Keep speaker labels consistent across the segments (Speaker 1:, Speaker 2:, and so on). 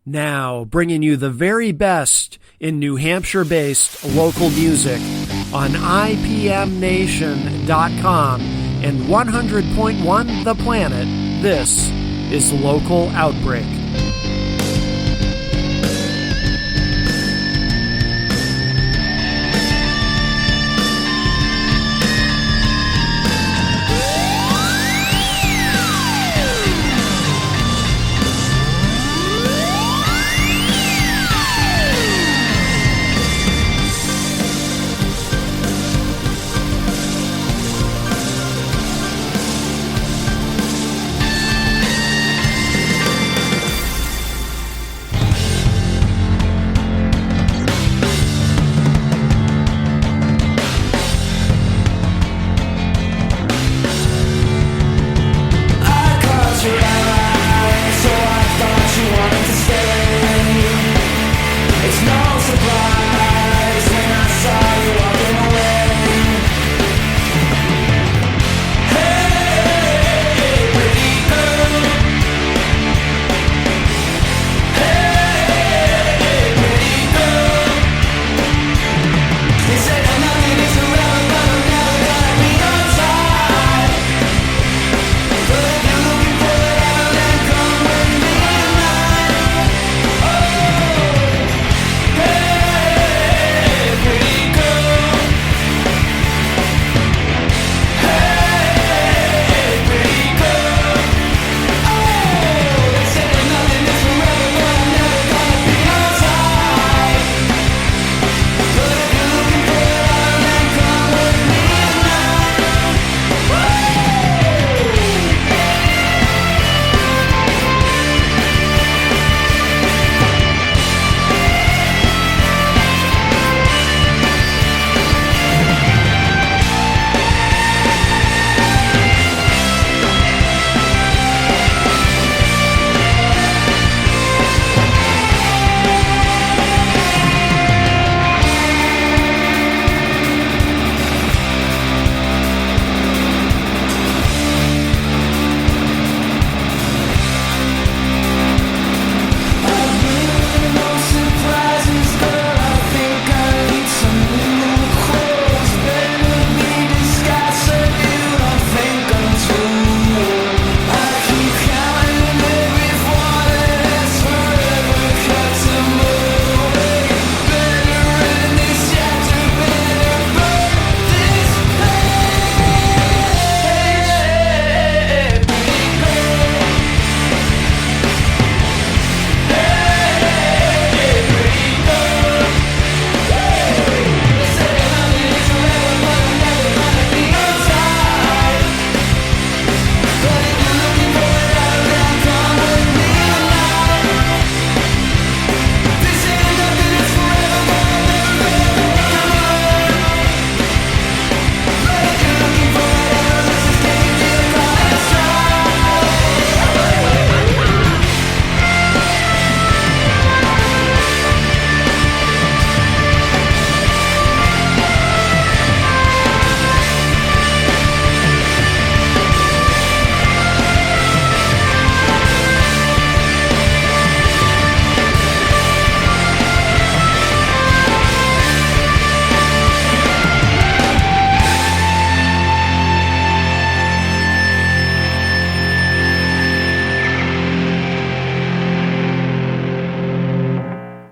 Speaker 1: Now, bringing you the very best in New Hampshire-based local music on IPMNation.com and 100.1 The Planet, this is Local Outbreak.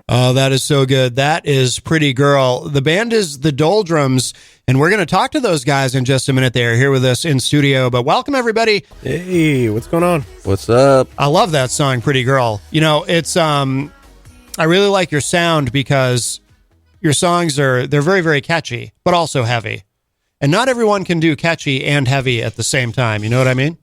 Speaker 2: Oh, that is so good. That is Pretty Girl. The band is the Doldrums, and we're going to talk to those guys in just a minute. They're here with us in studio, but welcome everybody.
Speaker 3: Hey, what's going on?
Speaker 4: What's up?
Speaker 2: I love that song, Pretty Girl. You know, it's, I really like your sound because your songs they're very, very catchy, but also heavy. And not everyone can do catchy and heavy at the same time. You know what I mean?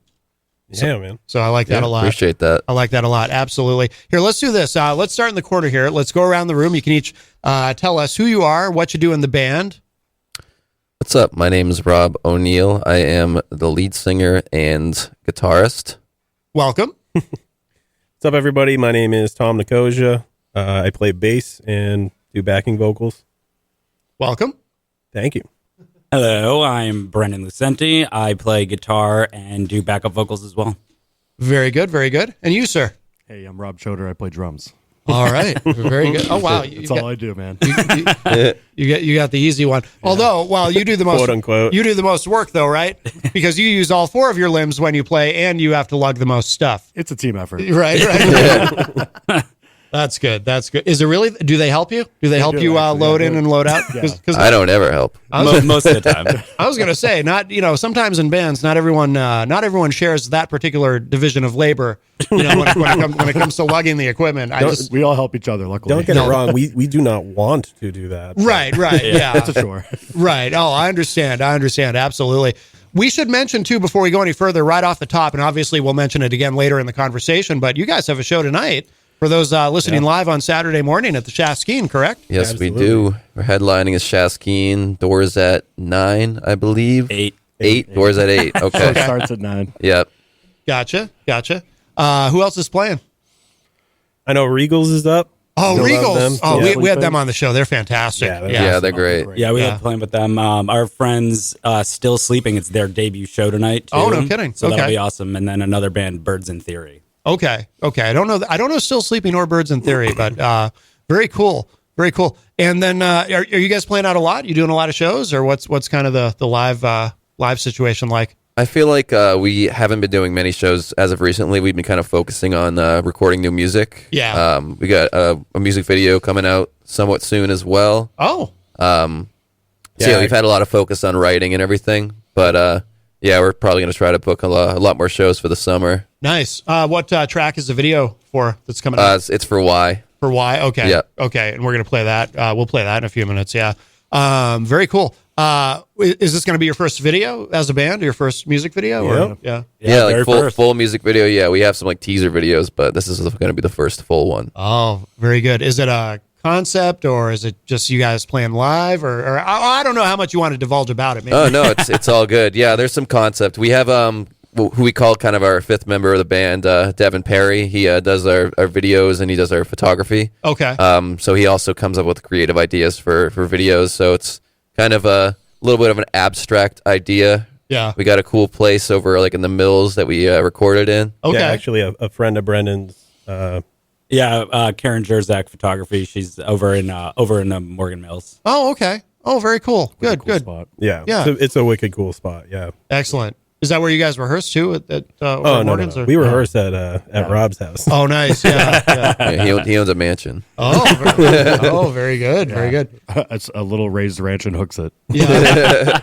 Speaker 3: Yeah, man.
Speaker 2: So I like that a lot.
Speaker 4: Appreciate that.
Speaker 2: I like that a lot. Absolutely. Here, let's do this. Let's start in the quarter here. Let's go around the room. You can each tell us who you are, what you do in the band.
Speaker 4: What's up? My name is Rob O'Neill. I am the lead singer and guitarist.
Speaker 2: Welcome.
Speaker 3: What's up, everybody? My name is Tom Nicosia. I play bass and do backing vocals.
Speaker 2: Welcome.
Speaker 3: Thank you.
Speaker 5: Hello, I'm Brendan Lucenti. I play guitar and do backup vocals as well.
Speaker 2: Very good, very good. And you, sir?
Speaker 6: Hey, I'm Rob Choder. I play drums.
Speaker 2: All right, very good. Oh wow,
Speaker 6: That's all I do, man.
Speaker 2: you got the easy one. Although, well, you do the most
Speaker 3: Quote unquote.
Speaker 2: You do the most work though, right? Because you use all 4 of your limbs when you play, and you have to lug the most stuff.
Speaker 6: It's a team effort.
Speaker 2: Right. That's good. That's good. Is it really? Do they help you? Do they help
Speaker 6: do,
Speaker 2: you
Speaker 6: actually,
Speaker 2: load
Speaker 6: yeah.
Speaker 2: in and load out?
Speaker 6: Yeah.
Speaker 2: 'Cause
Speaker 4: I don't ever help.
Speaker 5: Most of the time.
Speaker 2: I was going to say, not sometimes in bands, not everyone shares that particular division of labor. When it comes to lugging the equipment,
Speaker 6: We all help each other, luckily.
Speaker 3: Don't get it wrong. We do not want to do that.
Speaker 2: right, yeah,
Speaker 6: That's a sure.
Speaker 2: right. Oh, I understand. Absolutely. We should mention too, before we go any further, right off the top, and obviously we'll mention it again later in the conversation. But you guys have a show tonight for those listening live on Saturday morning at the Shaskeen, correct?
Speaker 4: Yes, we
Speaker 3: Absolutely.
Speaker 4: do. We're headlining is Shaskeen. Doors at 9, I believe.
Speaker 5: 8.
Speaker 4: 8. Doors at 8.
Speaker 6: So it
Speaker 4: Okay.
Speaker 6: starts at 9.
Speaker 4: Yep.
Speaker 2: Gotcha. Who else is playing?
Speaker 3: I know Regals is up.
Speaker 2: Oh,
Speaker 3: You'll love
Speaker 2: Regals.
Speaker 3: them.
Speaker 2: Oh,
Speaker 3: Yeah.
Speaker 2: we had them on the show. They're fantastic.
Speaker 3: Yeah, they're
Speaker 4: Yeah, they're great.
Speaker 5: Yeah, we
Speaker 2: Yeah.
Speaker 5: had playing with them. Our friends Still Sleeping. It's their debut show tonight. Too.
Speaker 2: Oh, no kidding.
Speaker 5: So
Speaker 2: Okay.
Speaker 5: that'll be awesome. And then another band, Birds in Theory.
Speaker 2: Okay. I don't know Still Sleeping or Birds in Theory, but very cool. And then are you guys playing out a lot? You doing a lot of shows, or what's kind of the live situation like?
Speaker 4: I feel like we haven't been doing many shows as of recently. We've been kind of focusing on recording new music.
Speaker 2: Yeah.
Speaker 4: We got a music video coming out somewhat soon as well.
Speaker 2: Oh,
Speaker 4: So
Speaker 3: Yeah.
Speaker 4: yeah, we've had a lot of focus on writing and everything. But yeah, we're probably going to try to book a lot more shows for the summer.
Speaker 2: nice. What track is the video for that's coming out?
Speaker 4: It's for Y.
Speaker 2: For why? Okay.
Speaker 4: Yeah.
Speaker 2: Okay. And we're going to play that. We'll play that in a few minutes. Yeah. Very cool. Is this going to be your first video as a band, your first music video? Or?
Speaker 3: Yep.
Speaker 2: Yeah.
Speaker 4: Yeah, like
Speaker 5: very
Speaker 4: full music video. Yeah, we have some like teaser videos, but this is going to be the first full one.
Speaker 2: Oh, very good. Is it a concept, or is it just you guys playing live, or I don't know how much you want to divulge about it. Maybe.
Speaker 4: Oh no, it's all good. Yeah, there's some concept. We have who we call kind of our 5th member of the band, Devin Perry. He does our videos and he does our photography.
Speaker 2: Okay.
Speaker 4: So he also comes up with creative ideas for videos. So it's kind of a little bit of an abstract idea.
Speaker 2: Yeah.
Speaker 4: We got a cool place over like in the Mills that we recorded in.
Speaker 2: Okay.
Speaker 3: Yeah, actually, a friend of Brendan's.
Speaker 5: Karen Jerzak Photography. She's over in Morgan Mills.
Speaker 2: Oh, okay. Oh, very cool. Good.
Speaker 6: Cool
Speaker 2: Good.
Speaker 6: spot.
Speaker 3: Yeah,
Speaker 2: Yeah.
Speaker 3: It's a wicked cool spot. Yeah.
Speaker 2: Excellent. Is that where you guys rehearse too? At
Speaker 3: Oh no,
Speaker 2: Morgan's,
Speaker 3: no.
Speaker 2: or-
Speaker 3: We rehearsed at Rob's house.
Speaker 2: Oh, nice. Yeah. Yeah.
Speaker 4: Yeah, he owns a mansion.
Speaker 2: Very good. Very good.
Speaker 6: It's a little raised ranch and hooks it.
Speaker 2: Yeah.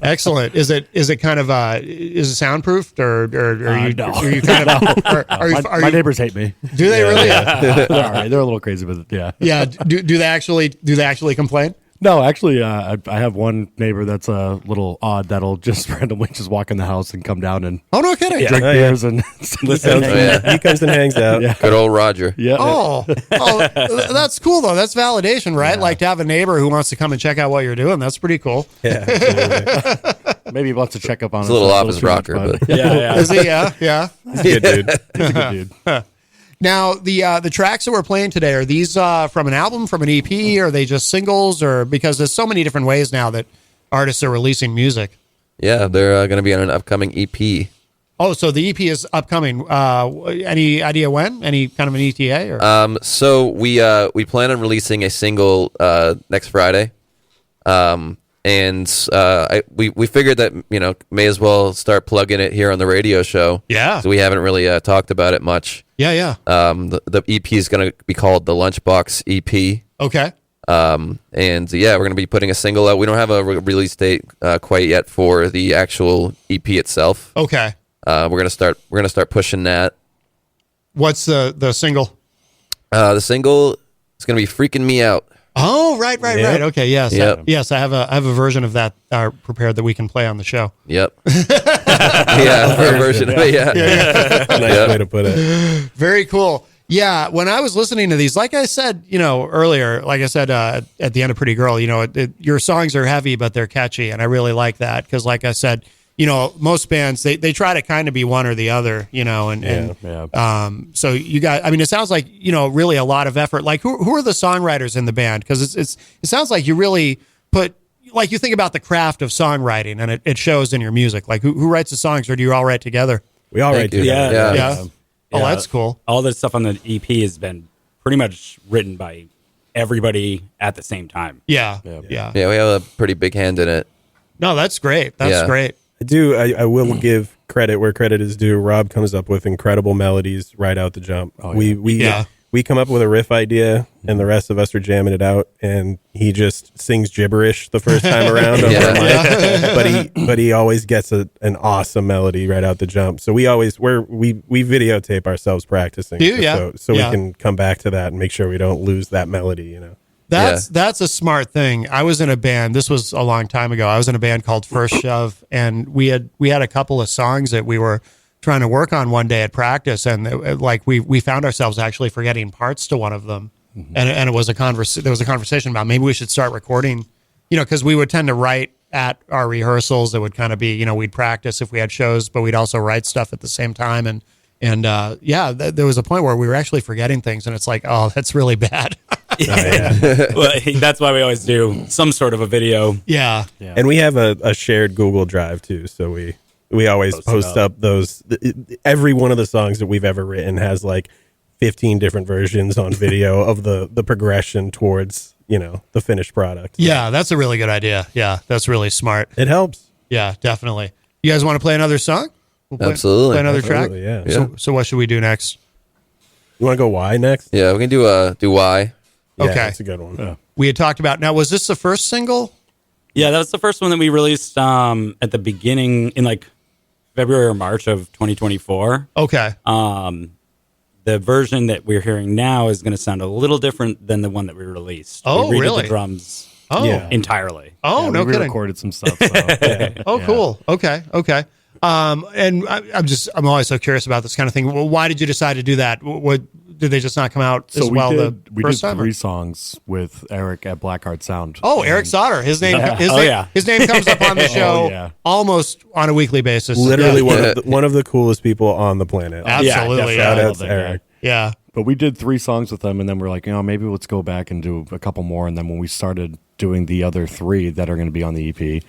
Speaker 2: Excellent. Is it kind of is it soundproofed, or are you
Speaker 6: No.
Speaker 2: are you kind of are
Speaker 6: My
Speaker 2: you,
Speaker 6: neighbors hate me.
Speaker 2: do they really?
Speaker 6: They're all right. They're a little crazy with it. Yeah.
Speaker 2: Yeah. Do they actually complain?
Speaker 6: No, actually, I have one neighbor that's a little odd that'll just randomly just walk in the house and come down and
Speaker 2: Oh, no kidding.
Speaker 6: drink
Speaker 3: Oh, yeah.
Speaker 6: beers and
Speaker 3: Listen,
Speaker 4: yeah.
Speaker 3: he comes and hangs out.
Speaker 6: Yeah.
Speaker 4: Good old Roger.
Speaker 6: yeah.
Speaker 2: Oh, that's cool though. That's validation, right? Like to have a neighbor who wants to come and check out what you're doing. That's pretty cool.
Speaker 3: Yeah, absolutely.
Speaker 6: Maybe he wants to check up on
Speaker 4: It's
Speaker 6: us.
Speaker 4: a little
Speaker 6: Not
Speaker 4: office
Speaker 6: too much,
Speaker 4: rocker, but
Speaker 5: Yeah.
Speaker 2: Is he? Yeah. Yeah.
Speaker 3: He's a good dude.
Speaker 6: he's a good dude.
Speaker 2: Now the tracks that we're playing today, are these from an album, from an EP, or are they just singles, or because there's so many different ways now that artists are releasing music?
Speaker 4: Yeah, they're going to be on an upcoming EP.
Speaker 2: Oh, so the EP is upcoming. Any idea when? Any kind of an ETA? Or?
Speaker 4: So we plan on releasing a single next Friday, and we figured that may as well start plugging it here on the radio show.
Speaker 2: Yeah.
Speaker 4: So we haven't really talked about it much.
Speaker 2: Yeah.
Speaker 4: The EP is going to be called the Lunchbox EP.
Speaker 2: Okay.
Speaker 4: And yeah, we're going to be putting a single out. We don't have a release date quite yet for the actual EP itself.
Speaker 2: Okay.
Speaker 4: We're going to start pushing that.
Speaker 2: What's the single?
Speaker 4: The single is going to be Freaking Me Out.
Speaker 2: Oh, right.
Speaker 3: Yep.
Speaker 2: Okay, yes,
Speaker 4: Yep.
Speaker 2: yes. I have a version of that prepared that we can play on the show.
Speaker 4: Yep. Yeah, for a version of it. Yeah.
Speaker 3: Nice way to put it.
Speaker 2: Very cool. Yeah, when I was listening to these, like I said, earlier, like I said at the end of Pretty Girl, your songs are heavy, but they're catchy, and I really like that because, like I said, most bands they try to kind of be one or the other, so you got. I mean, it sounds like really a lot of effort. Like, who are the songwriters in the band? Because it sounds like you really put. Like you think about the craft of songwriting, and it shows in your music. Like who writes the songs, or do you all write together?
Speaker 3: We all write
Speaker 4: you.
Speaker 3: together.
Speaker 5: Yeah.
Speaker 2: Yeah. Oh, that's cool.
Speaker 5: All the stuff on the EP has been pretty much written by everybody at the same time.
Speaker 2: Yeah.
Speaker 4: Yeah, we have a pretty big hand in it.
Speaker 2: No, that's great. That's
Speaker 4: Yeah.
Speaker 2: great.
Speaker 3: I will give credit where credit is due. Rob comes up with incredible melodies right out the jump. We come up with a riff idea, and the rest of us are jamming it out, and he just sings gibberish the first time around. Over the mic. But he always gets an awesome melody right out the jump. So we videotape ourselves practicing, so we can come back to that and make sure we don't lose that melody. You know.
Speaker 2: That's a smart thing. I was in a band. This was a long time ago. I was in a band called First Shove, and we had a couple of songs that we were trying to work on one day at practice, and we found ourselves actually forgetting parts to one of them, and it was there was a conversation about maybe we should start recording, because we would tend to write at our rehearsals. It would kind of be, we'd practice if we had shows, but we'd also write stuff at the same time, and there was a point where we were actually forgetting things, and it's like, oh, that's really bad.
Speaker 5: Well, that's why we always do some sort of a video.
Speaker 2: Yeah.
Speaker 3: And we have a shared Google Drive too, so we always post up those. Every one of the songs that we've ever written has like 15 different versions on video of the progression towards the finished product.
Speaker 2: Yeah, that's a really good idea. Yeah, that's really smart.
Speaker 3: It helps.
Speaker 2: Yeah, definitely. You guys want to play another song?
Speaker 4: Absolutely.
Speaker 2: Play another
Speaker 3: Absolutely,
Speaker 2: track.
Speaker 3: yeah.
Speaker 2: So what should we do next?
Speaker 3: You want to go Y next?
Speaker 4: Yeah, we can do Y.
Speaker 3: Yeah,
Speaker 2: Okay.
Speaker 3: that's a good one. Yeah.
Speaker 2: We had talked about. Now, was this the first single?
Speaker 5: Yeah, that was the first one that we released at the beginning in like February or March of 2024.
Speaker 2: Okay.
Speaker 5: The version that we're hearing now is going to sound a little different than the one that we released.
Speaker 2: Oh,
Speaker 5: we redid
Speaker 2: really?
Speaker 5: the drums
Speaker 3: Yeah.
Speaker 5: entirely.
Speaker 2: Oh,
Speaker 6: Yeah,
Speaker 2: no
Speaker 6: we
Speaker 2: kidding.
Speaker 6: recorded some stuff. So.
Speaker 2: Oh, cool. Okay. And I'm always so curious about this kind of thing. Well, why did you decide to do that? What did they just not come out as well the first time?
Speaker 6: We did 3 songs with Eric at Blackheart Sound.
Speaker 2: Oh, Eric Sauter. His name. His name comes up on the show almost on a weekly basis.
Speaker 3: Literally one of the coolest people on the planet.
Speaker 2: Absolutely.
Speaker 6: Yeah,
Speaker 3: Shout
Speaker 6: I
Speaker 3: out
Speaker 6: love
Speaker 3: to
Speaker 6: that
Speaker 3: Eric.
Speaker 6: guy.
Speaker 2: Yeah.
Speaker 6: But we did 3 songs with them, and then we're like, maybe let's go back and do a couple more. And then when we started doing the other 3 that are going to be on the EP,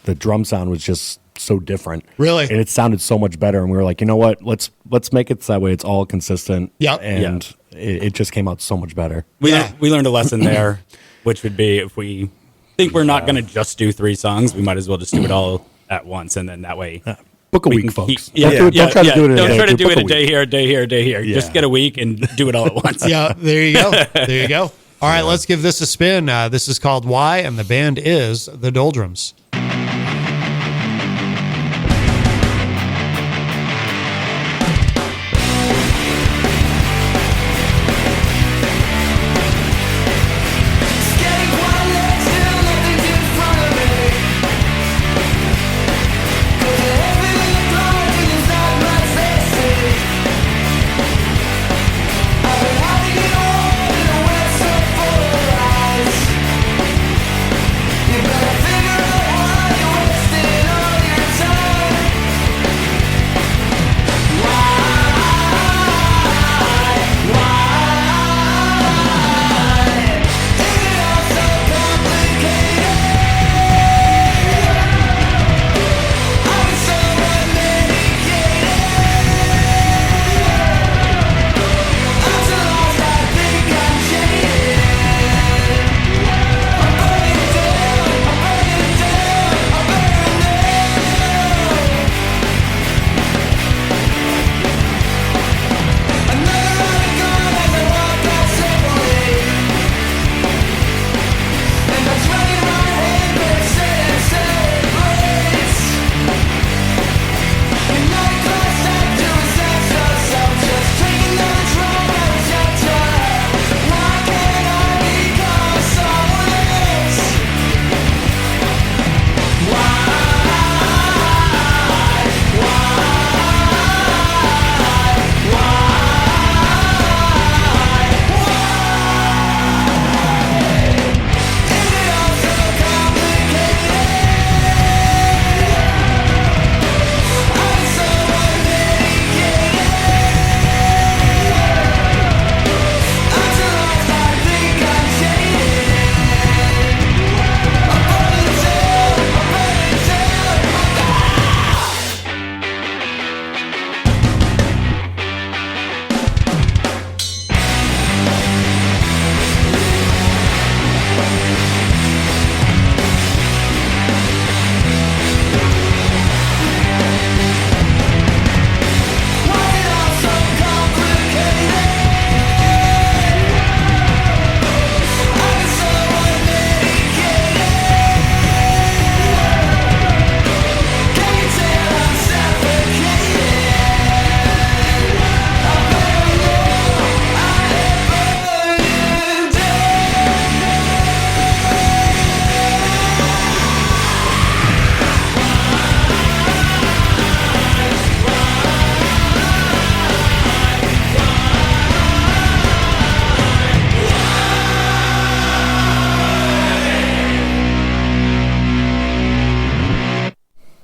Speaker 6: the drum sound was just so different.
Speaker 2: Really?
Speaker 6: And it sounded so much better. And we were like, you know what? Let's make it so that way it's all consistent.
Speaker 2: Yep.
Speaker 6: And it just came out so much better.
Speaker 5: We learned a lesson there, which would be if we think we're not going to just do 3 songs, we might as well just do it all at once, and then that way.
Speaker 6: Book a
Speaker 5: we
Speaker 6: week,
Speaker 5: can
Speaker 6: folks.
Speaker 5: Don't
Speaker 6: try to do it in a
Speaker 5: Don't
Speaker 6: day.
Speaker 5: try to do
Speaker 6: Book
Speaker 5: it
Speaker 6: a
Speaker 5: a day
Speaker 6: week.
Speaker 5: here, a day here, a day here.
Speaker 6: Yeah.
Speaker 5: Just get a week and do it all at once.
Speaker 2: Yeah. There you go. There you go. All right. Let's give this a spin. This is called Y, and the band is the Doldrums.
Speaker 7: You better figure out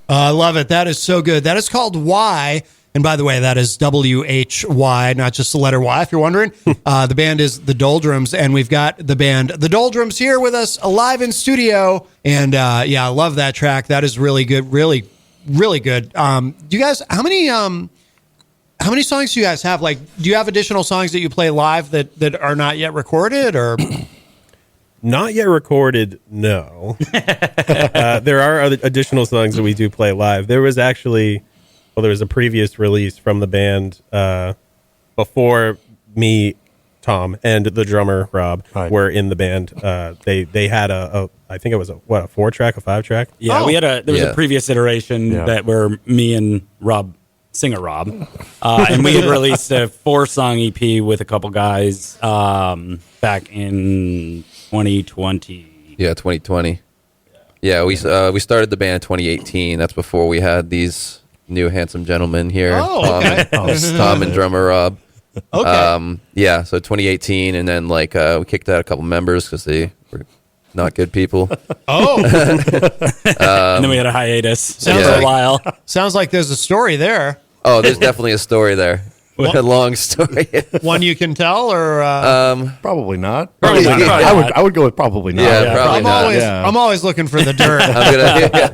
Speaker 2: I love it. That is so good. That is called Y. And by the way, that is WHY, not just the letter Y, if you're wondering. The band is the Doldrums, and we've got the band the Doldrums here with us live in studio. And yeah, I love that track. That is really good. Really, really good. Do you guys, how many songs do you guys have? Like, do you have additional songs that you play live that are not yet recorded, or?
Speaker 3: Not yet recorded, no. There are other additional songs that we do play live. There was actually, there was a previous release from the band before me, Tom, and the drummer, Rob, were in the band. They had I think it was a 4-track, a 5-track?
Speaker 5: Yeah, there was a previous iteration that where me and singer Rob, and we had released a 4-song EP with a couple guys back in 2020.
Speaker 4: Yeah, 2020. Yeah, we started the band in 2018. That's before we had these new handsome gentlemen here.
Speaker 2: Oh, okay.
Speaker 4: Tom and drummer Rob.
Speaker 2: Okay.
Speaker 4: Yeah, so 2018, and then we kicked out a couple members because they were not good people.
Speaker 2: Oh.
Speaker 5: And then we had a hiatus for a while.
Speaker 2: Sounds like there's a story there.
Speaker 4: Oh, there's definitely a story there. A long story.
Speaker 2: One you can tell, or
Speaker 6: Probably not.
Speaker 4: Probably not.
Speaker 6: I would go with probably not.
Speaker 4: Yeah, probably not.
Speaker 2: I'm always looking for the dirt.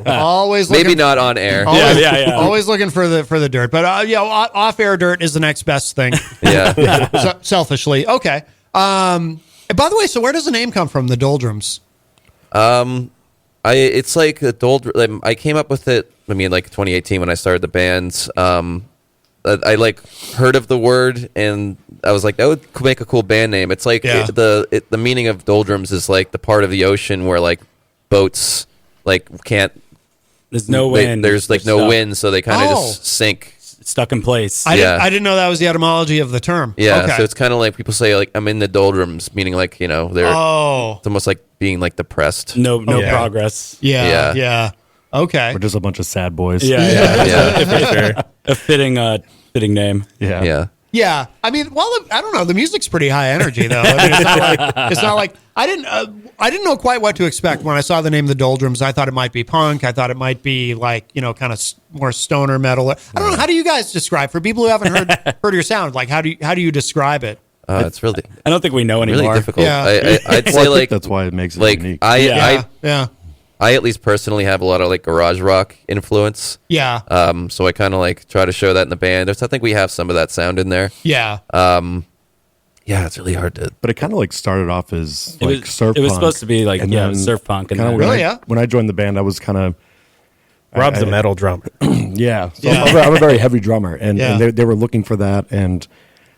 Speaker 2: Always looking
Speaker 4: maybe not on air.
Speaker 2: Always, always looking for the dirt, but off air dirt is the next best thing.
Speaker 4: Yeah.
Speaker 2: Selfishly, okay. By the way, so where does the name come from? The Doldrums.
Speaker 4: It's like the Doldrums. I came up with it. I mean, like 2018 when I started the band. I heard of the word and I was like, that would make a cool band name. It's like the meaning of Doldrums is like the part of the ocean where like boats can't.
Speaker 5: There's no wind.
Speaker 4: There's no wind, so they kind of just sink.
Speaker 5: Stuck in place.
Speaker 2: I didn't know that was the etymology of the term.
Speaker 4: Yeah,
Speaker 2: okay.
Speaker 4: So it's kind of like people say like I'm in the doldrums, meaning like they're. It's almost like being like depressed.
Speaker 5: No progress.
Speaker 2: Yeah. Okay.
Speaker 6: We're just a bunch of sad boys.
Speaker 4: Yeah.
Speaker 5: For sure. A fitting name.
Speaker 4: Yeah.
Speaker 2: Yeah, I mean, I don't know. The music's pretty high energy, though. I mean, it's not like I didn't know quite what to expect when I saw the name the Doldrums. I thought it might be punk. I thought it might be like kind of more stoner metal. I don't know. How do you guys describe for people who haven't heard your sound? Like, how do you describe it?
Speaker 4: It's really.
Speaker 5: I don't think we know anymore.
Speaker 4: Really difficult.
Speaker 2: Yeah.
Speaker 4: I'd say like
Speaker 6: that's why it makes it unique.
Speaker 4: I at least personally have a lot of like garage rock influence.
Speaker 2: Yeah.
Speaker 4: So I kind of like try to show that in the band. I think we have some of that sound in there.
Speaker 2: Yeah.
Speaker 4: Yeah, it's really hard to.
Speaker 6: But it kind of like started off as like surf punk.
Speaker 5: It was supposed to be like surf punk. And then
Speaker 6: when I joined the band, I was kind of.
Speaker 3: Rob's a metal drummer.
Speaker 6: Yeah. So I'm a very heavy drummer, and they were looking for that. And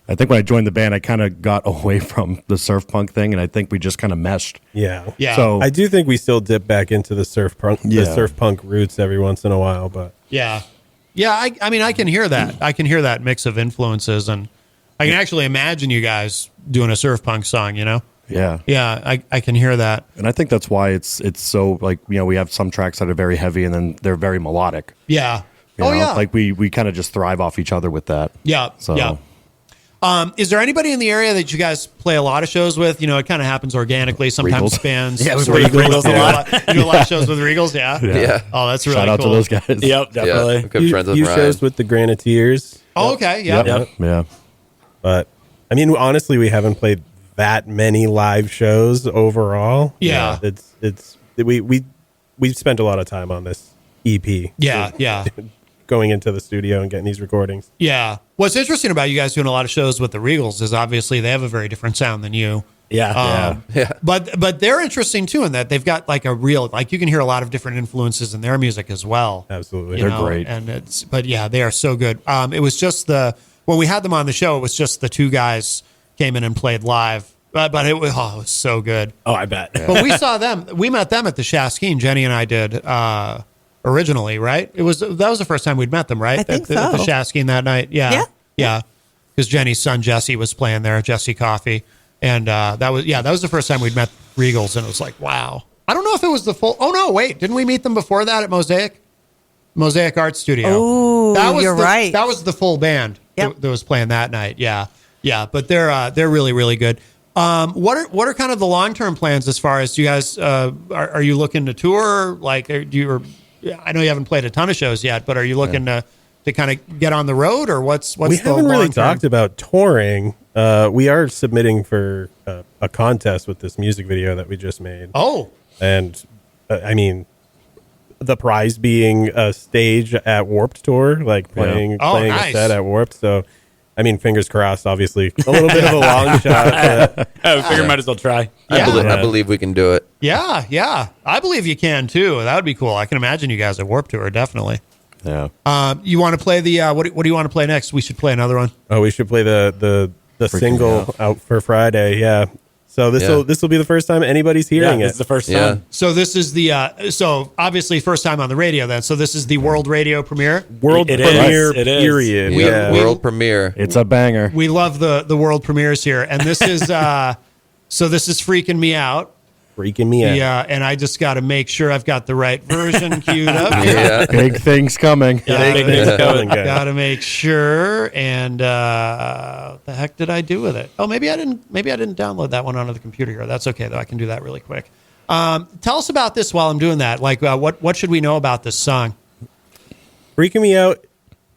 Speaker 6: I think when I joined the band, I kind of got away from the surf punk thing, and I think we just kind of meshed.
Speaker 3: Yeah.
Speaker 6: So
Speaker 3: I do think we still dip back into the surf punk roots every once in a while, but
Speaker 2: yeah. I mean, I can hear that. I can hear that mix of influences, and I can actually imagine you guys doing a surf punk song.
Speaker 6: Yeah.
Speaker 2: Yeah, I can hear that.
Speaker 6: And I think that's why it's so like we have some tracks that are very heavy, and then they're very melodic.
Speaker 2: Yeah.
Speaker 6: You know? Yeah. Like we kind of just thrive off each other with that.
Speaker 2: Yeah.
Speaker 6: So.
Speaker 2: Yeah. Is there anybody in the area that you guys play a lot of shows with? It kind of happens organically. Sometimes
Speaker 6: Regals.
Speaker 2: bands.
Speaker 6: Yeah,
Speaker 2: with
Speaker 6: Regals
Speaker 2: a lot. You do a lot of shows with Regals, yeah?
Speaker 4: Yeah.
Speaker 2: Oh, that's really
Speaker 6: Shout out
Speaker 2: cool.
Speaker 6: to those guys.
Speaker 5: Yep, definitely.
Speaker 4: Yeah, good friends with
Speaker 3: you
Speaker 4: Ryan.
Speaker 3: shows with the Graniteers.
Speaker 2: Oh, okay. Yeah.
Speaker 6: Yep. Yeah.
Speaker 3: But I mean, honestly, we haven't played that many live shows overall.
Speaker 2: Yeah.
Speaker 3: We've spent a lot of time on this EP.
Speaker 2: Yeah.
Speaker 3: Going into the studio and getting these recordings.
Speaker 2: Yeah. What's interesting about you guys doing a lot of shows with the Regals is obviously they have a very different sound than you.
Speaker 5: Yeah.
Speaker 2: But they're interesting too in that they've got like a real, like you can hear a lot of different influences in their music as well.
Speaker 3: Absolutely.
Speaker 2: You
Speaker 6: They're
Speaker 2: know,
Speaker 6: great.
Speaker 2: And they are so good. It was just when we had them on the show, it was just the two guys came in and played live. But it was so good.
Speaker 5: Oh, I bet.
Speaker 2: But we met them at the Shaskeen. Jenny and I did originally, right? That was the first time we'd met them, right?
Speaker 7: I think
Speaker 2: at the
Speaker 7: so.
Speaker 2: Shaskeen that night. Yeah. Because Jenny's son Jesse was playing there, Jesse Coffey, and that was the first time we'd met Regals, and it was like, wow. I don't know if it was the full. Oh no, wait, didn't we meet them before that at Mosaic Art Studio?
Speaker 7: Oh, you're right.
Speaker 2: That was the full band that was playing that night. Yeah. But they're really, really good. What are kind of the long-term plans as far as you guys are you looking to tour? Like, I know you haven't played a ton of shows yet, but are you looking to kind of get on the road, or what's
Speaker 3: we haven't really talked about touring. We are submitting for a contest with this music video that we just made.
Speaker 2: Oh,
Speaker 3: and I mean, the prize being a stage at Warped Tour, like playing
Speaker 2: nice.
Speaker 3: a set at Warped. So, I mean, fingers crossed. Obviously, a little bit of a long shot. But,
Speaker 5: I figure might as well try.
Speaker 4: I believe we can do it.
Speaker 2: Yeah. I believe you can too. That would be cool. I can imagine you guys at Warped Tour, definitely.
Speaker 6: Yeah.
Speaker 2: You want to play the what do you want to play next? We should play another one.
Speaker 3: Oh, we should play the single out for Friday. Yeah. So this will be the first time anybody's hearing it.
Speaker 5: It's the first time.
Speaker 4: Yeah.
Speaker 2: So this is the so obviously first time on the radio then. So this is the world radio premiere.
Speaker 3: World
Speaker 5: It
Speaker 3: premiere
Speaker 5: is. It is.
Speaker 3: period.
Speaker 4: Yeah. World premiere.
Speaker 6: It's a banger.
Speaker 2: We love the world premieres here, and this is so this is freaking me out.
Speaker 3: Freaking me out.
Speaker 2: Yeah, and I just got to make sure I've got the right version queued up.
Speaker 4: Yeah.
Speaker 6: Big things coming.
Speaker 5: Big things coming.
Speaker 2: Got to make sure. And what the heck did I do with it? Oh, maybe I didn't download that one onto the computer here. That's okay though. I can do that really quick. Tell us about this while I'm doing that. Like, what should we know about this song?
Speaker 3: Freaking me out.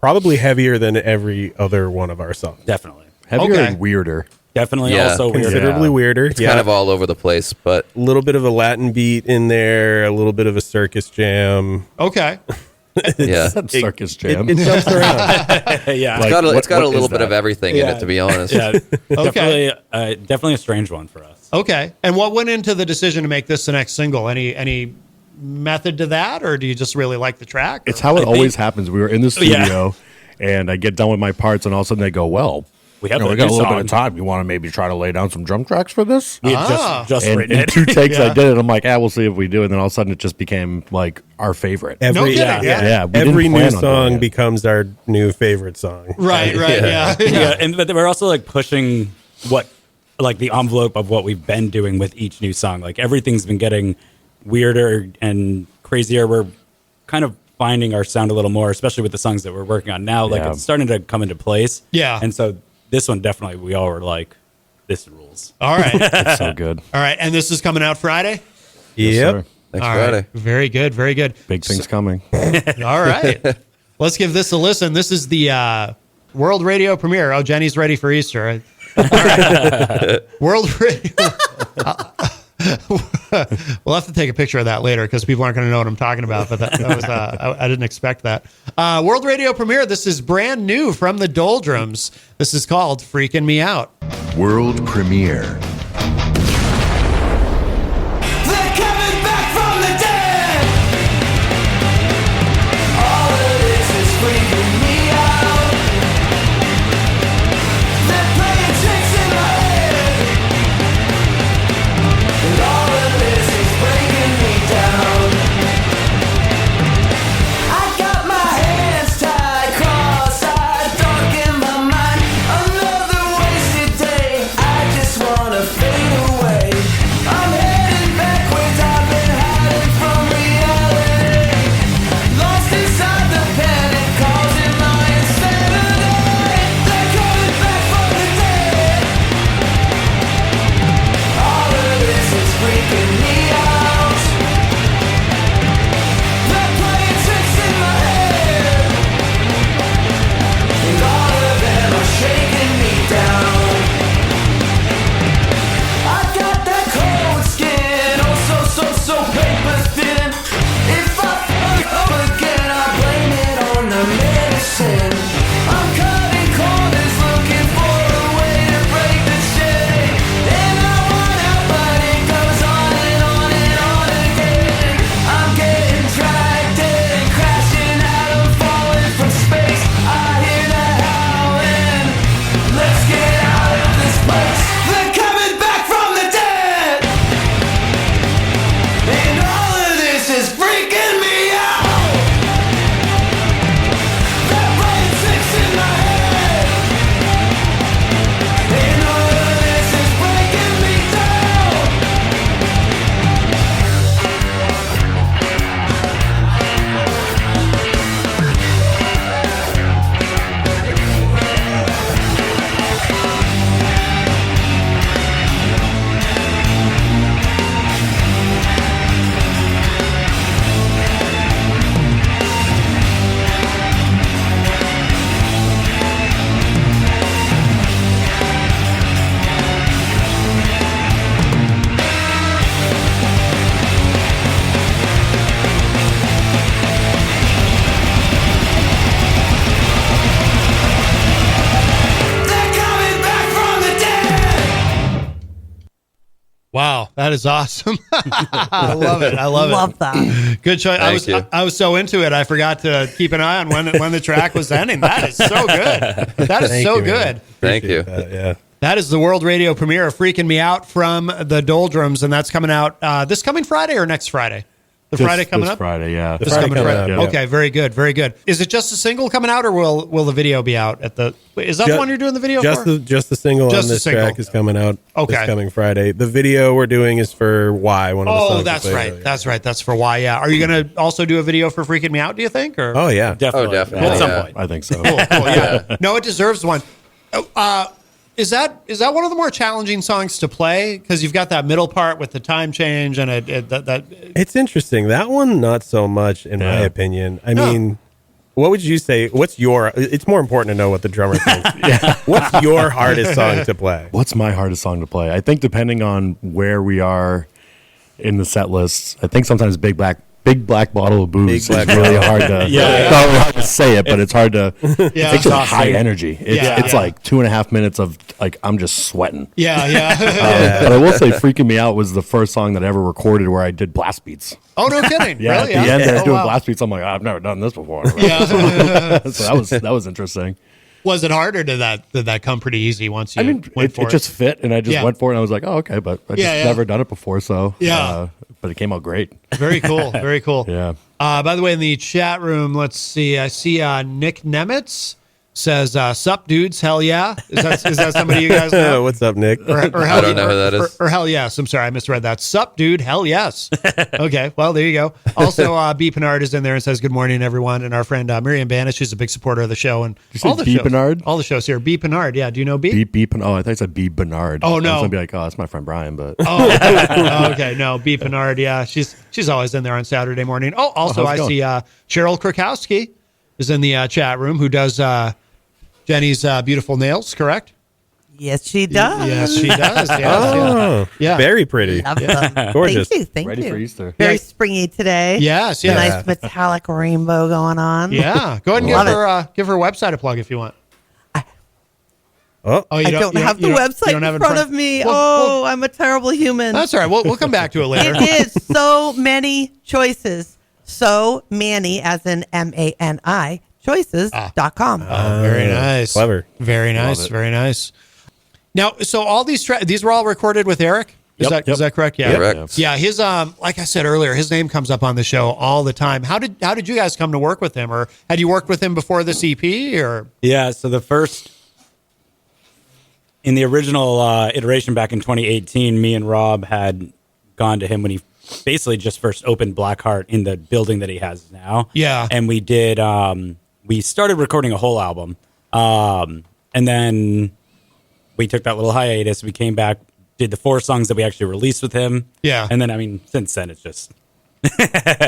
Speaker 3: Probably heavier than every other one of our songs.
Speaker 5: Definitely.
Speaker 6: Heavier
Speaker 2: Okay.
Speaker 6: and weirder.
Speaker 5: Definitely
Speaker 4: Yeah.
Speaker 5: also weird.
Speaker 3: Considerably weirder.
Speaker 4: It's kind of all over the place, but
Speaker 3: a little bit of a Latin beat in there, a little bit of a circus jam.
Speaker 2: Okay.
Speaker 4: yeah.
Speaker 6: Circus jam.
Speaker 3: It jumps around.
Speaker 5: Yeah.
Speaker 6: Like,
Speaker 4: It's got
Speaker 6: what
Speaker 4: a little
Speaker 6: is
Speaker 4: bit of
Speaker 6: that?
Speaker 4: everything in it, to be honest.
Speaker 5: Yeah.
Speaker 2: Okay.
Speaker 5: Definitely a strange one for us.
Speaker 2: Okay. And what went into the decision to make this the next single? Any method to that, or do you just really like the track?
Speaker 6: It's how it always happens. We were in the studio, and I get done with my parts, and all of a sudden they go, well,
Speaker 5: We have
Speaker 6: we
Speaker 5: a
Speaker 6: got a
Speaker 5: new
Speaker 6: little bit
Speaker 5: song.
Speaker 6: of time. You want to maybe try to lay down some drum tracks for this?
Speaker 5: We had just
Speaker 6: And
Speaker 5: written
Speaker 6: in
Speaker 5: it.
Speaker 6: 2 takes, I did it. I'm like, we'll see if we do. And then all of a sudden, it just became like our favorite.
Speaker 2: No kidding,
Speaker 5: yeah.
Speaker 6: yeah, we didn't
Speaker 3: Every
Speaker 6: plan
Speaker 3: new
Speaker 6: on doing
Speaker 3: song
Speaker 6: it.
Speaker 3: becomes our new favorite song.
Speaker 2: Right. Yeah.
Speaker 5: Yeah, but we're also like pushing the envelope of what we've been doing with each new song. Like everything's been getting weirder and crazier. We're kind of finding our sound a little more, especially with the songs that we're working on now. Like
Speaker 6: Yeah.
Speaker 5: it's starting to come into place.
Speaker 2: Yeah.
Speaker 5: And so this one definitely we all were like, this rules.
Speaker 2: All right.
Speaker 6: It's so good.
Speaker 2: All right. And this is coming out Friday?
Speaker 6: Yes,
Speaker 3: Yep.
Speaker 6: sir.
Speaker 4: Next
Speaker 2: All
Speaker 4: Friday.
Speaker 2: right. Very good. Very good.
Speaker 6: Big things coming.
Speaker 2: All right. Let's give this a listen. This is the world radio premiere. Oh, Jenny's ready for Easter. All right. World radio. We'll have to take a picture of that later because people aren't going to know what I'm talking about. But that was I didn't expect that. World radio premiere. This is brand new from the Doldrums. This is called "Freaking Me Out."
Speaker 7: World premiere.
Speaker 8: They're coming back from the dead. All of this is freaking me out. They're playing tricks in my head. And all of this is breaking me down. I got my hands tied, cross-eyed, dark in my mind. Another wasted day. I just wanna
Speaker 2: Wow, that is awesome. I love it. I love
Speaker 9: that.
Speaker 2: Good choice.
Speaker 4: Thank
Speaker 2: I was so into it. I forgot to keep an eye on when the track was ending. That is so good. That is so good.
Speaker 4: Thank you.
Speaker 3: Yeah.
Speaker 2: That is the world radio premiere of Freaking Me Out from the Doldrums, and that's coming out this coming Friday or next Friday? Friday coming
Speaker 6: this
Speaker 2: up?
Speaker 6: Friday, yeah.
Speaker 2: This coming Friday.
Speaker 3: up, yeah.
Speaker 2: Okay, very good, very good. Is it just a single coming out, or will the video be out at the? Is that the one you're doing the video for?
Speaker 3: Just the single
Speaker 2: Just
Speaker 3: on
Speaker 2: the
Speaker 3: this
Speaker 2: single.
Speaker 3: track is coming out
Speaker 2: Okay.
Speaker 3: this coming Friday. The video we're doing is for Why, one of the songs.
Speaker 2: That's
Speaker 3: we played
Speaker 2: right.
Speaker 3: earlier.
Speaker 2: That's right. That's for Why. Yeah. Are you going to also do a video for Freaking Me Out? Do you think? Or
Speaker 3: Oh yeah.
Speaker 5: Definitely.
Speaker 4: Oh, definitely.
Speaker 5: At some
Speaker 4: Yeah.
Speaker 5: point.
Speaker 6: I think so.
Speaker 2: Cool, yeah. No, it deserves one. Is that one of the more challenging songs to play? Because you've got that middle part with the time change and that.
Speaker 3: It's interesting. That one, not so much, in my opinion. I mean, what would you say? It's more important to know what the drummer thinks. What's your hardest song to play?
Speaker 6: What's my hardest song to play? I think depending on where we are in the set lists, I think sometimes Big Black Bottle of Booze is really hard to. It's not really hard to say it, but it's hard to. It's just high energy. It's like 2.5 minutes of like I'm just sweating.
Speaker 2: Yeah.
Speaker 6: But I will say, "Freaking Me Out" was the first song that I ever recorded where I did blast beats.
Speaker 2: Oh, no kidding.
Speaker 6: Yeah,
Speaker 2: Really?
Speaker 6: at the end, they're doing
Speaker 2: wow.
Speaker 6: blast beats. I'm like, I've never done this before.
Speaker 2: Yeah.
Speaker 6: So that was interesting.
Speaker 2: Was it hard, or did that come pretty easy once you went for
Speaker 6: it just fit, and I just went for it. And I was like, oh, okay, but I just never done it before, so but it came out great.
Speaker 2: Very cool. Very cool.
Speaker 6: Yeah.
Speaker 2: By the way, in the chat room, let's see. I see Nick Nemitz says, "Sup, dudes? Hell yeah!" Is that somebody you guys know?
Speaker 3: What's up, Nick?
Speaker 2: Or
Speaker 4: I don't know who that is.
Speaker 2: Or hell yes. I'm sorry, I misread that. Sup, dude? Hell yes. Okay, well, there you go. Also, B. Pinard is in there and says, good morning, everyone. And our friend Miriam Banish, she's a big supporter of the show. And all the
Speaker 6: B.
Speaker 2: shows.
Speaker 6: Pinard?
Speaker 2: All the shows here. B. Pinard, yeah. Do you know B?
Speaker 6: B. Oh, I thought you said B. Bernard.
Speaker 2: Oh, no.
Speaker 6: I was going to be like, oh, that's my friend Brian, but.
Speaker 2: Oh, okay. No, B. Pinard, yeah. She's always in there on Saturday morning. Oh, also, I see Cheryl Krakowski is in the chat room, who does Jenny's beautiful nails, correct?
Speaker 9: Yes, she does.
Speaker 2: Yes, she does. Yes, yeah.
Speaker 3: Very pretty.
Speaker 9: Love them.
Speaker 3: Gorgeous.
Speaker 9: Thank
Speaker 6: Ready
Speaker 9: you.
Speaker 6: for Easter.
Speaker 9: Very springy today.
Speaker 2: Yes.
Speaker 9: Nice metallic rainbow going on.
Speaker 2: Yeah. Go ahead and give her website a plug if you want.
Speaker 3: Oh,
Speaker 9: I don't have the website in front of me.
Speaker 2: Well,
Speaker 9: I'm a terrible human.
Speaker 2: that's all right. We'll come back to it later.
Speaker 9: It is so many choices. So many, as in MANI, choices.com.
Speaker 2: Oh, very nice.
Speaker 3: Clever.
Speaker 2: Very nice. Very nice. Now, so all these these were all recorded with Eric? Is that correct? Yeah.
Speaker 4: Correct.
Speaker 2: Yeah, his like I said earlier, his name comes up on the show all the time. How did you guys come to work with him, or had you worked with him before this EP, or?
Speaker 5: Yeah, so in the original iteration back in 2018, me and Rob had gone to him when he basically just first opened Blackheart in the building that he has now.
Speaker 2: Yeah.
Speaker 5: And we did, we started recording a whole album. And then we took that little hiatus. We came back, did the 4 songs that we actually released with him.
Speaker 2: Yeah.
Speaker 5: And then, I mean, since then, it's just...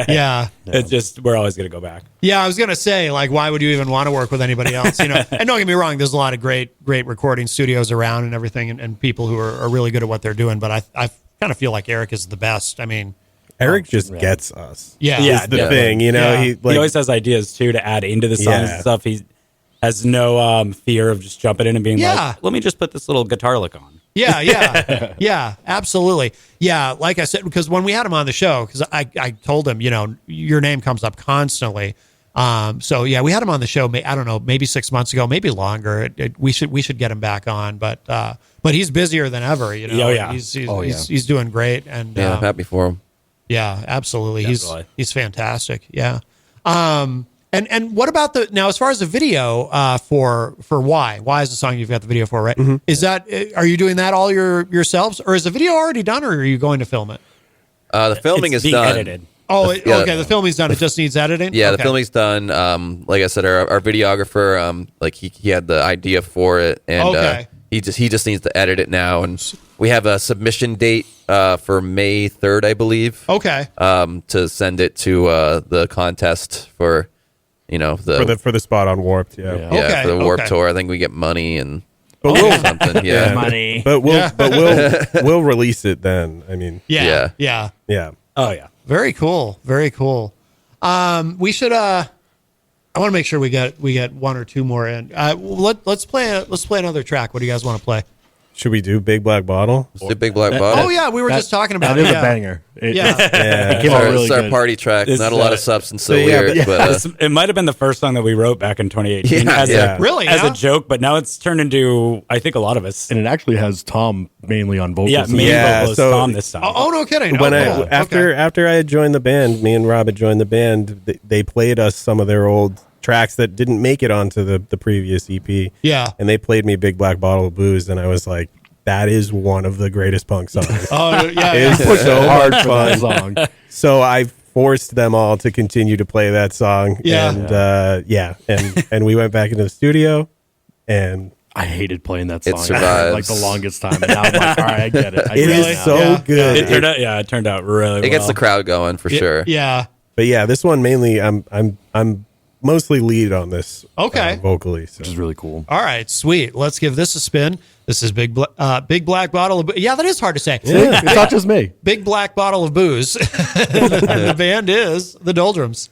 Speaker 2: Yeah.
Speaker 5: It's just, we're always going to go back.
Speaker 2: Yeah, I was going to say, like, why would you even want to work with anybody else? You know, and don't get me wrong, there's a lot of great recording studios around and everything, and people who are really good at what they're doing. But I kind of feel like Eric is the best. I mean,
Speaker 3: Eric just gets us.
Speaker 2: Yeah.
Speaker 3: Is the thing, you know.
Speaker 2: Yeah.
Speaker 3: He
Speaker 5: He always has ideas, too, to add into the songs and stuff. He has no fear of just jumping in and being like, let me just put this little guitar lick on.
Speaker 2: Yeah, absolutely. Yeah, like I said, because when we had him on the show, because I told him, you know, your name comes up constantly. So yeah, we had him on the show. I don't know, maybe 6 months ago, maybe longer. We should get him back on, but he's busier than ever. You know, he's doing great, and
Speaker 4: I'm happy for him.
Speaker 2: Yeah, absolutely.
Speaker 5: Definitely.
Speaker 2: He's fantastic. Yeah. And what about now as far as the video for Why is the song you've got the video for, right? Mm-hmm. Is that are you doing that all yourselves, or is the video already done, or are you going to film it?
Speaker 4: The filming is
Speaker 5: being
Speaker 4: done.
Speaker 5: edited.
Speaker 2: Oh, okay. The filming's done. It just needs editing.
Speaker 4: Yeah,
Speaker 2: okay.
Speaker 4: the filming's done. Like I said, our videographer, like he had the idea for it, and he just needs to edit it now. And we have a submission date for May 3rd, I believe.
Speaker 2: Okay.
Speaker 4: To send it to the contest for, you know,
Speaker 3: for the spot on Warped. Yeah.
Speaker 2: Okay,
Speaker 4: for the Warped Tour. I think we get money and something.
Speaker 3: Yeah.
Speaker 5: Money.
Speaker 3: But we'll release it then. I mean.
Speaker 2: Yeah.
Speaker 5: Oh, yeah.
Speaker 2: Very cool. Very cool. We should. I want to make sure we get one or two more in. Let's play another track. What do you guys want to play?
Speaker 3: Should we do Big Black Bottle?
Speaker 4: The Big Black Bottle.
Speaker 2: Oh yeah, we were just talking about
Speaker 6: That
Speaker 2: it.
Speaker 6: is
Speaker 2: yeah.
Speaker 6: a banger. It
Speaker 3: Yeah.
Speaker 6: came out really
Speaker 4: It's our
Speaker 6: good.
Speaker 4: party track.
Speaker 5: It's,
Speaker 4: Not a lot of substance, so
Speaker 3: yeah,
Speaker 4: weird. But
Speaker 5: It might have been the first song that we wrote back in 2018
Speaker 4: Yeah,
Speaker 5: as,
Speaker 3: yeah.
Speaker 2: Really,
Speaker 5: as
Speaker 2: yeah?
Speaker 5: a joke, but now it's turned into, I think, a lot of us.
Speaker 6: And it actually has Tom mainly on vocals.
Speaker 5: Yeah, main
Speaker 3: Yeah,
Speaker 5: vocalist
Speaker 3: so-
Speaker 5: Tom this time.
Speaker 2: Oh, no kidding.
Speaker 3: When
Speaker 2: Oh,
Speaker 3: I
Speaker 2: cool.
Speaker 3: after I had joined the band, me and Rob had joined the band. They played us some of their old tracks that didn't make it onto the previous EP.
Speaker 2: Yeah.
Speaker 3: And they played me Big Black Bottle of Booze, and I was like, that is one of the greatest punk songs.
Speaker 2: Oh yeah.
Speaker 3: It's
Speaker 2: yeah.
Speaker 3: so hard
Speaker 6: for that
Speaker 3: fun.
Speaker 6: song.
Speaker 3: So I forced them all to continue to play that song.
Speaker 2: Yeah.
Speaker 3: And we went back into the studio, and
Speaker 6: I hated playing that
Speaker 4: It
Speaker 6: song
Speaker 4: survives.
Speaker 6: like the longest time. And now I'm like, all right, I get it. I
Speaker 3: it
Speaker 6: get
Speaker 3: is
Speaker 6: it now.
Speaker 3: so
Speaker 2: Yeah.
Speaker 3: good.
Speaker 5: It turned out really well.
Speaker 4: it gets the crowd going for sure.
Speaker 2: Yeah.
Speaker 3: But yeah, this one mainly, I'm mostly lead on this.
Speaker 2: Okay.
Speaker 3: Vocally, so.
Speaker 6: Which is really cool.
Speaker 2: All right, sweet. Let's give this a spin. This is Big Black Bottle of Yeah, that is hard to say.
Speaker 6: Yeah, it's not just me.
Speaker 2: Big Black Bottle of Booze. And the band is the Doldrums.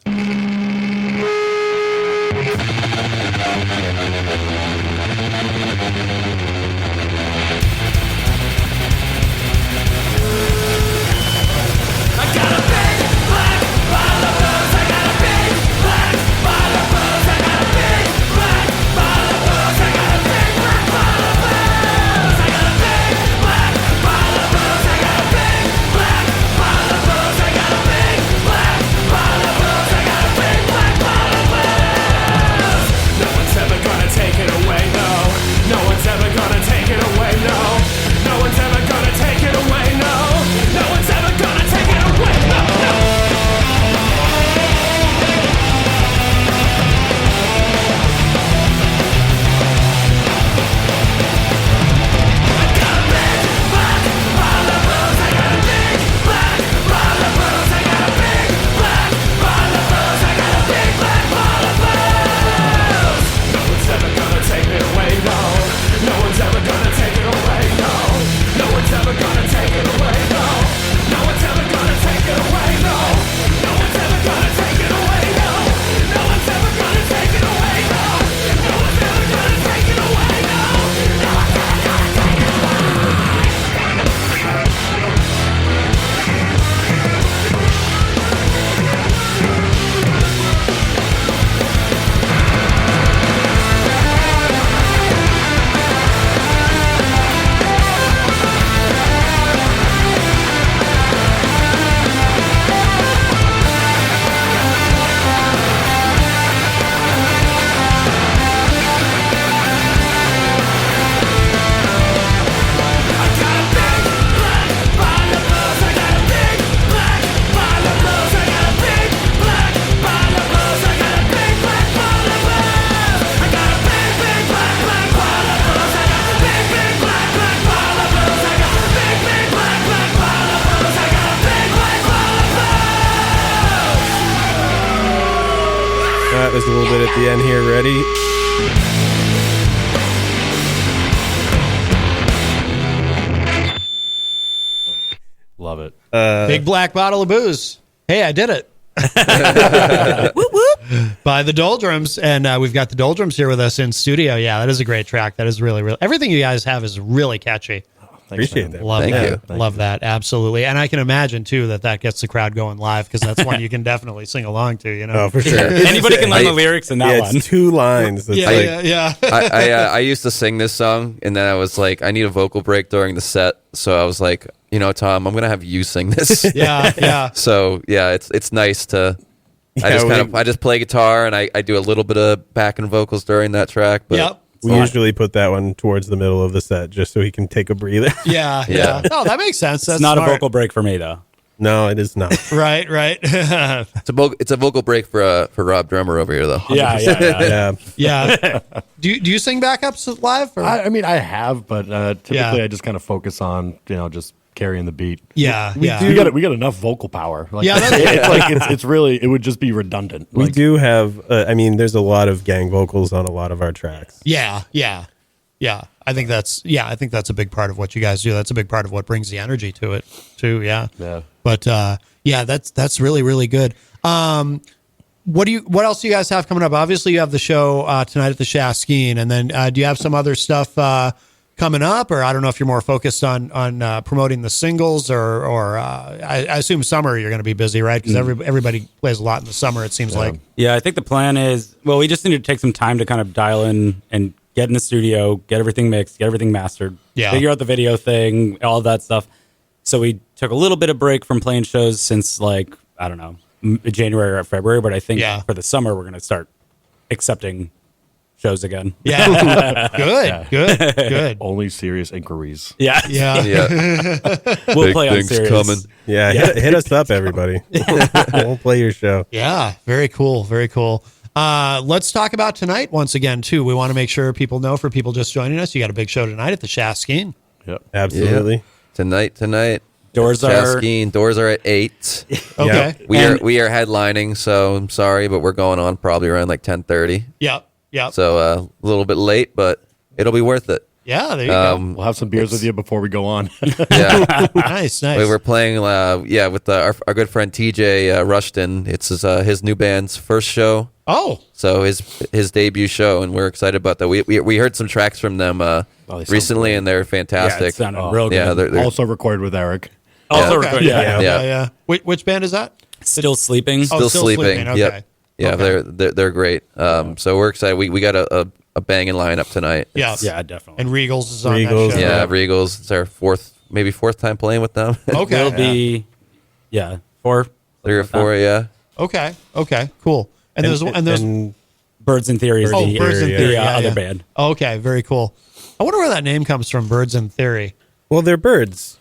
Speaker 3: There's a little bit at the end here. Ready?
Speaker 6: Love it.
Speaker 2: Big Black Bottle of Booze. Hey, I did it.
Speaker 9: Whoop, whoop.
Speaker 2: By the Doldrums. And we've got the Doldrums here with us in studio. Yeah, that is a great track. That is really, really. Everything you guys have is really catchy.
Speaker 3: Appreciate that.
Speaker 2: Love
Speaker 4: Thank
Speaker 2: that.
Speaker 4: you.
Speaker 2: Love that. Absolutely. And I can imagine, too, that gets the crowd going live because that's one you can definitely sing along to, you know?
Speaker 3: Oh, for sure.
Speaker 5: Anybody can learn the lyrics in that
Speaker 3: Yeah,
Speaker 5: one.
Speaker 3: it's 2 lines. It's
Speaker 2: Yeah,
Speaker 3: like,
Speaker 2: yeah.
Speaker 4: I used to sing this song, and then I was like, I need a vocal break during the set. So I was like, Tom, I'm gonna have you sing this.
Speaker 2: Yeah, yeah.
Speaker 4: So yeah, it's nice to.
Speaker 3: Yeah,
Speaker 4: I just play guitar and I do a little bit of backing vocals during that track. But
Speaker 2: Yep.
Speaker 3: we usually put that one towards the middle of the set just so he can take a breather.
Speaker 2: Yeah, yeah.
Speaker 4: Yeah.
Speaker 2: Oh, that makes sense. That's
Speaker 5: It's not
Speaker 2: smart.
Speaker 5: a vocal break for me, though.
Speaker 3: No, it is not.
Speaker 2: Right, right.
Speaker 4: it's a vocal break for Rob Drummer over here though.
Speaker 5: Yeah.
Speaker 3: Yeah.
Speaker 2: Yeah. Do you sing backups live? Or?
Speaker 6: I mean, I have, but typically
Speaker 2: Yeah.
Speaker 6: I just kind of focus on, just carrying the beat.
Speaker 2: Yeah, yeah.
Speaker 6: We got enough vocal power. Like,
Speaker 2: Yeah, that's-
Speaker 6: it's like it's really, it would just be redundant.
Speaker 3: We
Speaker 6: Like,
Speaker 3: do have, there's a lot of gang vocals on a lot of our tracks.
Speaker 2: Yeah, yeah, yeah. I think that's a big part of what you guys do. That's a big part of what brings the energy to it, too. Yeah.
Speaker 6: Yeah.
Speaker 2: But yeah, that's really, really good. What else do you guys have coming up? Obviously, you have the show tonight at the Shaft Skiing, and then do you have some other stuff coming up, or I don't know if you're more focused on promoting the singles, or I assume summer you're going to be busy, right? Because everybody plays a lot in the summer, it seems like.
Speaker 5: Yeah, I think the plan is, well, we just need to take some time to kind of dial in and get in the studio, get everything mixed, get everything mastered, figure out the video thing, all of that stuff. So we took a little bit of break from playing shows since, like, I don't know, January or February, but I think for the summer we're going to start accepting shows again.
Speaker 2: Yeah. Good.
Speaker 6: Only serious inquiries.
Speaker 5: Yeah. We'll
Speaker 4: Big
Speaker 5: play on
Speaker 4: things
Speaker 5: serious.
Speaker 4: coming.
Speaker 3: Yeah, hit us up, everybody. We'll play your show.
Speaker 2: Yeah, very cool. Let's talk about tonight once again, too. We want to make sure people know, for people just joining us, you got a big show tonight at the Shaskeen.
Speaker 6: Yep.
Speaker 3: Absolutely.
Speaker 4: Yeah. Tonight.
Speaker 5: Doors are
Speaker 4: at 8.
Speaker 2: Okay.
Speaker 4: We are headlining, so I'm sorry, but we're going on probably around like 10:30.
Speaker 2: Yep.
Speaker 4: So a little bit late, but it'll be worth it.
Speaker 2: Yeah, there you go.
Speaker 6: We'll have some beers with you before we go on.
Speaker 4: Yeah.
Speaker 2: Nice.
Speaker 4: We're playing, with our good friend TJ Rushton. It's his new band's first show.
Speaker 2: Oh.
Speaker 4: So his debut show, and we're excited about that. We heard some tracks from them recently, and they're fantastic.
Speaker 5: Yeah, it sounded real good.
Speaker 4: Yeah, they're
Speaker 6: Also recorded with Eric.
Speaker 2: Okay.
Speaker 4: Yeah.
Speaker 2: Which band is that?
Speaker 5: Still sleeping.
Speaker 4: Still sleeping.
Speaker 2: Okay.
Speaker 4: Yep. Yeah,
Speaker 2: Okay.
Speaker 4: they're great. So we're excited. We got a banging lineup tonight.
Speaker 2: Yeah.
Speaker 5: Yeah, definitely.
Speaker 2: And Regals is on
Speaker 3: Regals,
Speaker 2: that show.
Speaker 4: Yeah, Regals. It's our fourth time playing with them.
Speaker 2: Okay.
Speaker 5: It'll be 4.
Speaker 4: 3 or 4. Yeah.
Speaker 2: Okay. Cool. And there's
Speaker 5: Birds in Theory is the
Speaker 2: Birds in Theory,
Speaker 5: other band.
Speaker 2: Okay, very cool. I wonder where that name comes from, Birds in Theory.
Speaker 3: Well, they're birds.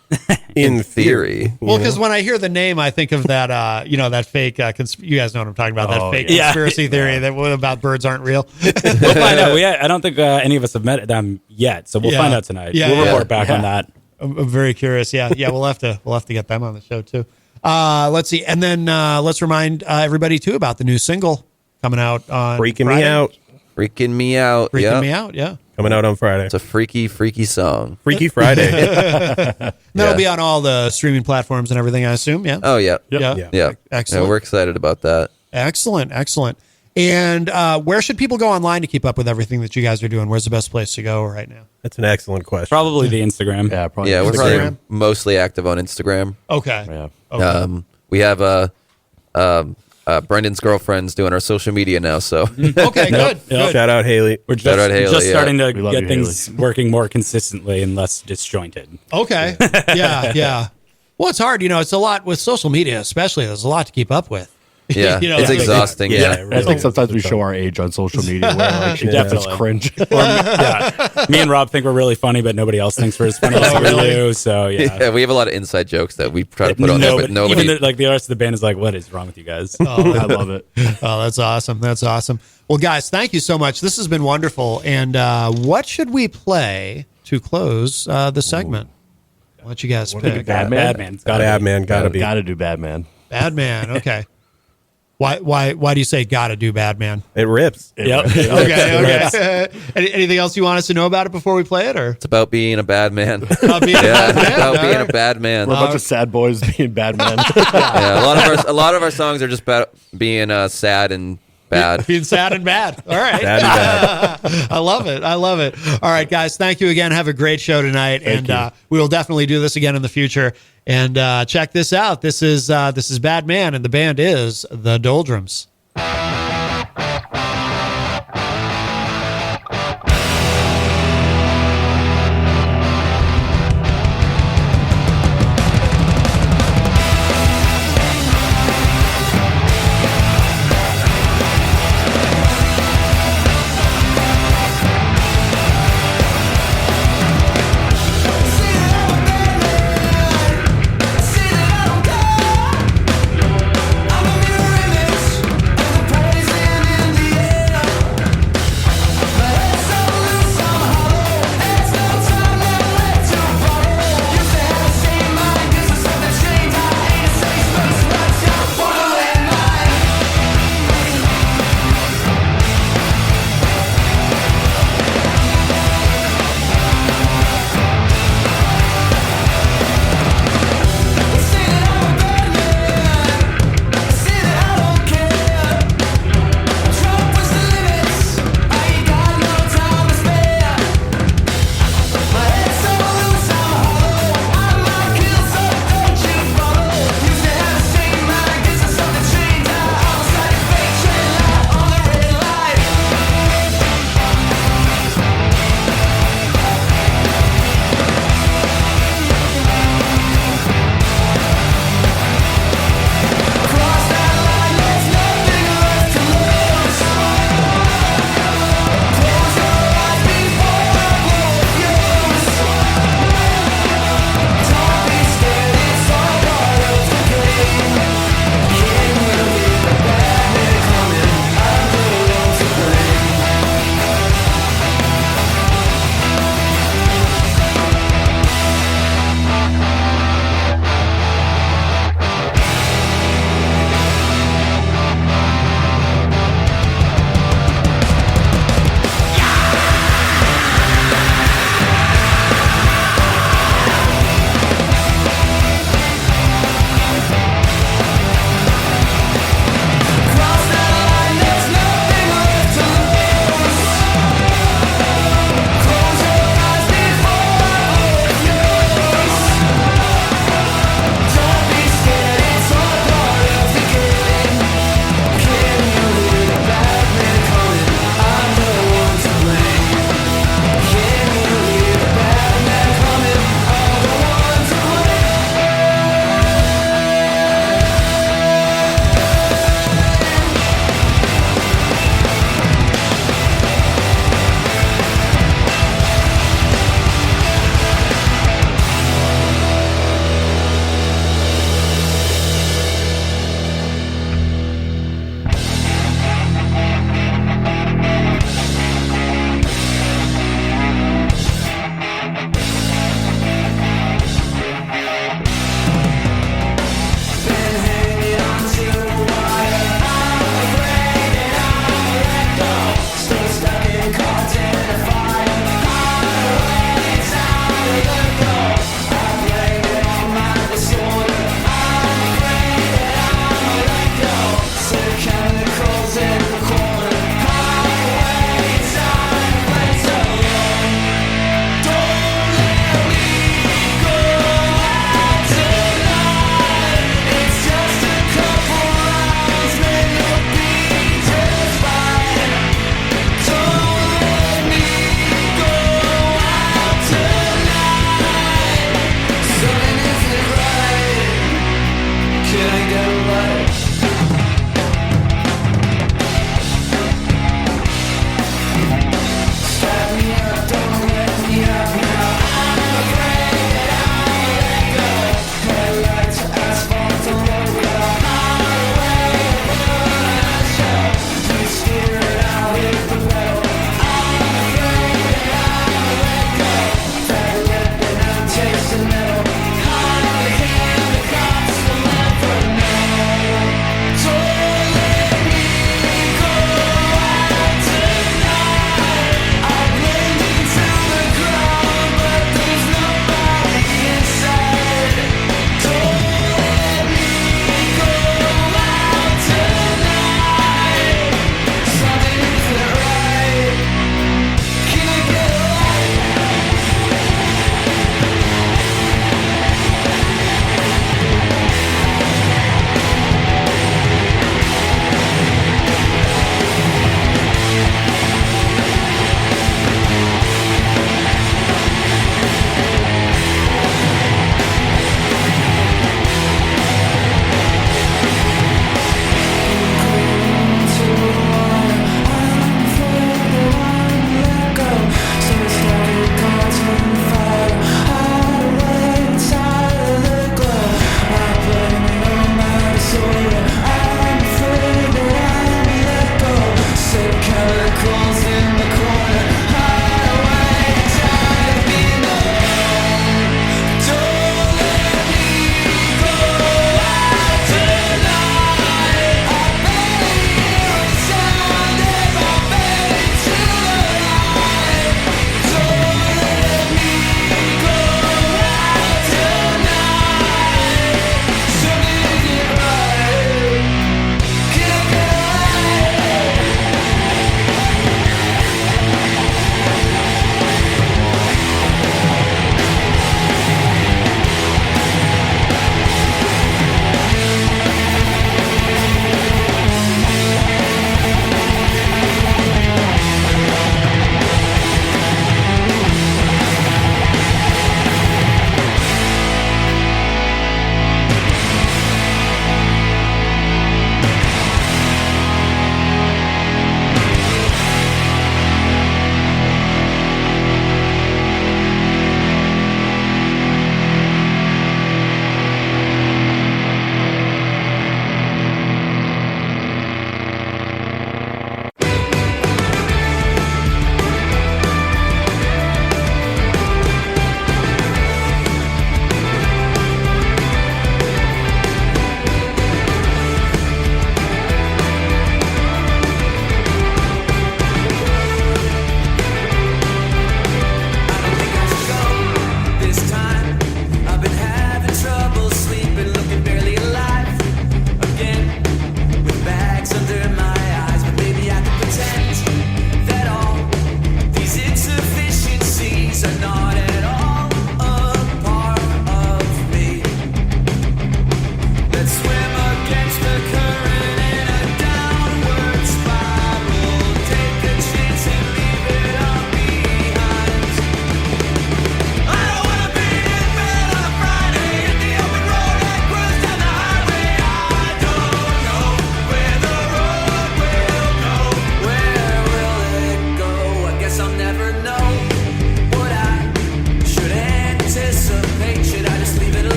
Speaker 3: In theory.
Speaker 2: Well, because when I hear the name, I think of that, that fake, you guys know what I'm talking about, that fake conspiracy theory that about birds aren't real.
Speaker 5: We'll find out. I don't think any of us have met them yet, so we'll find out tonight. We'll report back on that.
Speaker 2: I'm very curious. Yeah, we'll have to get them on the show too. Let's see, and then let's remind everybody too about the new single coming out on
Speaker 3: Freaking
Speaker 2: Friday.
Speaker 3: Me Out.
Speaker 4: Freaking me out.
Speaker 2: Freaking Me Out. Yeah,
Speaker 3: Coming out on Friday.
Speaker 4: It's a freaky song.
Speaker 3: Freaky Friday.
Speaker 2: that'll be on all the streaming platforms and everything, I assume. Yeah.
Speaker 4: Oh yeah.
Speaker 2: Yeah. Excellent.
Speaker 4: Yeah, we're excited about that.
Speaker 2: Excellent. And where should people go online to keep up with everything that you guys are doing? Where's the best place to go right now?
Speaker 3: That's an excellent question.
Speaker 5: Probably the Instagram.
Speaker 6: Yeah, probably.
Speaker 4: Yeah, we're
Speaker 2: Instagram?
Speaker 4: probably mostly active on Instagram.
Speaker 2: Okay.
Speaker 6: Yeah.
Speaker 2: Okay.
Speaker 4: We have Brendan's girlfriend's doing our social media now, so
Speaker 2: Okay, good.
Speaker 3: Shout out Haley.
Speaker 5: We're
Speaker 4: Shout out Haley,
Speaker 5: just starting to
Speaker 6: We love
Speaker 5: get
Speaker 6: you,
Speaker 5: things working more consistently and less disjointed.
Speaker 2: Okay. Yeah. Well, it's hard. It's a lot with social media, especially. There's a lot to keep up with.
Speaker 4: yeah, it's exhausting. Yeah.
Speaker 6: I think sometimes we show our age on social media where like, it's
Speaker 5: Definitely.
Speaker 6: cringe.
Speaker 5: Me and Rob think we're really funny, but nobody else thinks we're as funny as we do. So
Speaker 4: Yeah, we have a lot of inside jokes that we try to put on there, but nobody.
Speaker 5: Even the rest of the band is like, "What is wrong with you guys?"
Speaker 6: I love it.
Speaker 2: Oh, that's awesome. Well, guys, thank you so much. This has been wonderful. And what should we play to close the segment? I'll let you guys pick.
Speaker 6: Bad Man?
Speaker 5: Bad Man.
Speaker 3: Gotta be.
Speaker 6: Gotta do Bad Man.
Speaker 2: Bad Man. Okay. Why do you say gotta do Bad Man?
Speaker 3: It rips.
Speaker 5: Yep.
Speaker 2: Okay. Anything else you want us to know about it before we play it, or
Speaker 4: It's about being a bad man.
Speaker 2: about being a bad man?
Speaker 4: About being
Speaker 2: All
Speaker 4: a bad man.
Speaker 6: We're a bunch of sad boys being bad men.
Speaker 4: Yeah, a lot of our songs are just about being sad and bad.
Speaker 2: Being sad and bad. All right.
Speaker 3: Bad and bad.
Speaker 2: I love it. All right, guys. Thank you again. Have a great show tonight. We will definitely do this again in the future. And check this out. This is Bad Man, and the band is the Doldrums.